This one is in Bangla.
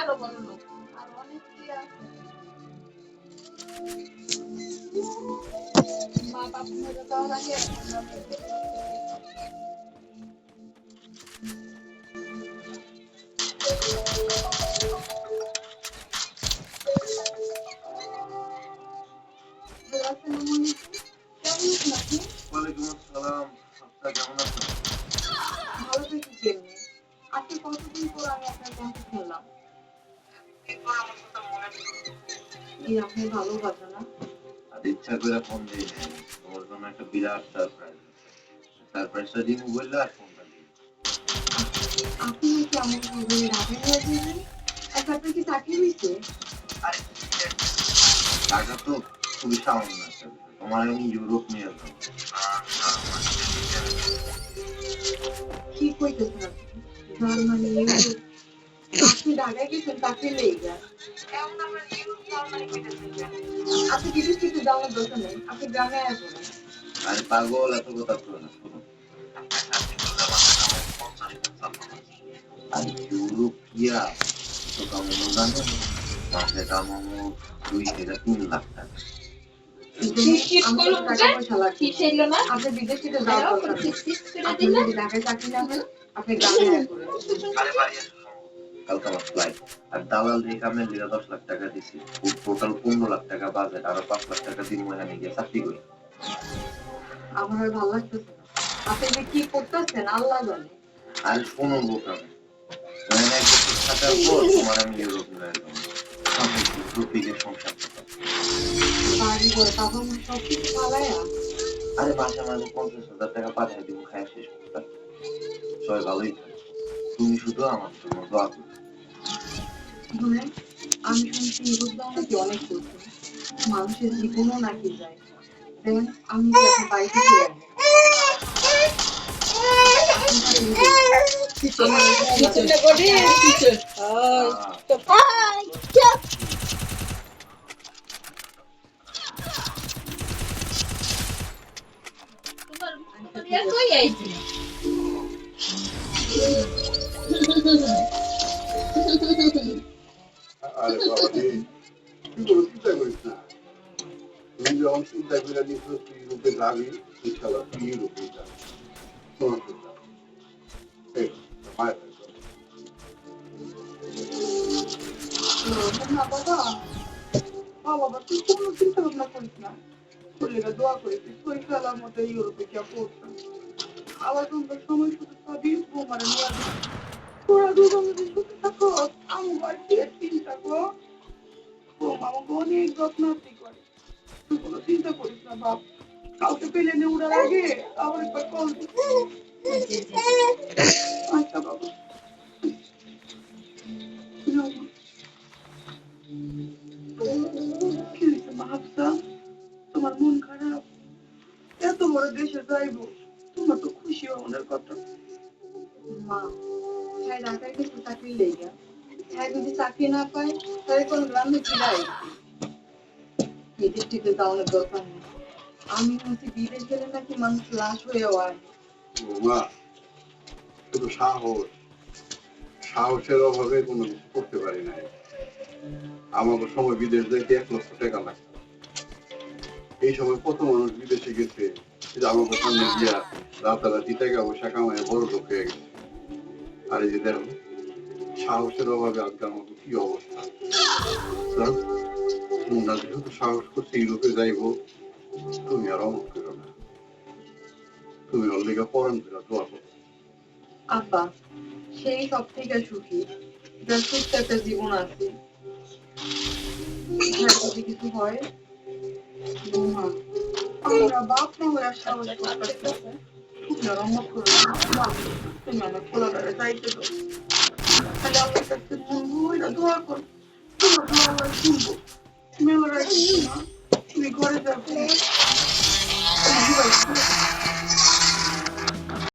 আরো বড় লোক আর অনেক কি আছে মা বাপ মরে যাওয়ার আগে ওয়ালাইকুম আসসালাম। আপনারা কেমন আছেন? ভালো থেকে কেমনি আজকে কতদিন পর আমি আপনার কণ্ঠ শুনলাম এই আপনি ভালোবাসা না আর ইচ্ছা করে ফোন দিই নাই। তোমার জন্য একটা বিরাট সারপ্রাইজ আছে। সারপ্রাইজটা দিন বললে আর ফোনটা দিই। আপনি নাকি আমার ভাবে রাগে হয়ে যাবেন আর আপনার কি চাকরি হয়েছে আরে টাকা তো খুবই সামান্য একটা বিষয়। তোমার আমি ইউরোপ নিয়ে যাবো। কি কইতেছেন আপনি জার্মানি ইউরোপ আপনি ঢাকায় গেছেন চাকরি লেগে এমন আমরা ইউরোপ জার্মানি কইতেছেন কেন আপনি বিদেশ থেকে যাওয়ার দরকার নেই আপনি গ্রামে আসবেন আরে পাগল, এত কথা বলো না, শোনো। আর ইউরোপ গিয়া তো কামানো জানো, মাসে কামানো 2 থেকে 3 লাখ টাকা। আপনি বিদেশ থেকে যাওয়ার দরকার নেই আপনি যদি ঢাকায় চাকরি না হয় আপনি গ্রামে আসবেন আরে বাড়ি আসো, কালকে আমার ফ্লাইট। আর দালাল দিয়ে কামের লিগে 10 লাখ টাকা দিছি। টোটাল 15 লাখ টাকা বাজেট, আরো 5 লাখ টাকা দিব এখানে গিয়ে চাকরি করি। আমার আর ভালো লাগতেছে না আপনি যে কি করতেছেন আল্লাহ জানে আর শোনো বোকাম, এখানে একটা শিক্ষাটার পর তোমার আমি ইউরোপ নিয়ে যাবো। আমি টপিকের সংসার করতাম। বাড়ি করে বাবা মা সব কিছু পালায়া আরে মাসে মাসে 50,000 টাকা পাঠিয়ে দিব, খায় শেষ করতাম। সবাই ভালোই থাকে। তুমি শুধু আমার জন্য দোয়া করো। শুনে আমি শুনছি ইউরোপ যাওয়া নাকি অনেক কঠিন মানুষের জীবনও নাকি যায় দেখেন আমি কি আপনার বাড়িতে ফিরে আরে বাবা রে, তুই কোনো চিন্তা করিস না। তুই যখন চিন্তা করে নিস তুই ইউরোপে যাবি, ইনশাল্লাহ তুই ইউরোপে যাবি। কোনো চিন্তা নেই। এই, মায়ের কাছে চল। না বাবা বাবা তুই কোনো চিন্তা ভাবনা করিস না শরীরে দোয়া করিস শরীর ফেলার মতো ইউরোপে গিয়ে পড়তাম আবার তোমরা সময় শুধু পাবি বৌমারা নিয়ে আসবি তোরা দুজন যদি সুখে থাকো আমি বাড়ি চিন্তা কর বৌমা আমাকে অনেক যত্নার্থী করে তুই কোনো চিন্তা করিস না বাপ কাউকে পেলে নে উড়ার আগে আবার একবার কল দিস আচ্ছা বাবা কি হয়েছে মাহাবসা তোমার মন খারাপ এত বড় দেশে যাইবো তোমার তো খুশি হওয়ার কথা মা হ্যাঁ ঢাকায় কিছু চাকরি লেগে হ্যাঁ যদি চাকরি না পায় তাহলে কোন গ্রামে ফিরাই বিদেশ থেকে যাওয়ার দরকার নেই আমি শুনছি বিদেশ গেলে নাকি মানুষ লাশ হয়েও আর বৌমা, শুধু সাহসের অভাবে কোনো কিছু করতে পারি নাই। আমাকে সময় বিদেশ যেতে 1 লক্ষ টাকা লাগতো। এই সময় কত মানুষ বিদেশে গেছে, কিন্তু আমাকে সামনে গিয়া রাতারাতি টাকা পয়সা কামায় বড় লোক হয়ে গেছে। আর এই যে দেখো, সাহসের অভাবে আজকাল মতো কি অবস্থা। তোমরা যেহেতু সাহস করছে ইউরোপে যাইবো, তুমি আর অমত করো না। তুমি ওর লেগে পড়ান করে দোয়া করো। আব্বা সেই সব থেকে সুখী যার সুস্থ একটা জীবন আছে হ্যাঁ যদি কিছু হয় বৌমা আমরা বাপ না হয়ে সাহস করতেছে তুমি আর অমত করো না মা, তুমি আমার খোলাঘরে যাইতে দাও তাহলে আমার কাছে মন দোয়া করো তোমার দোয়া আমরা শুনবো মেলা রাখি না তুমি ঘরে যাবে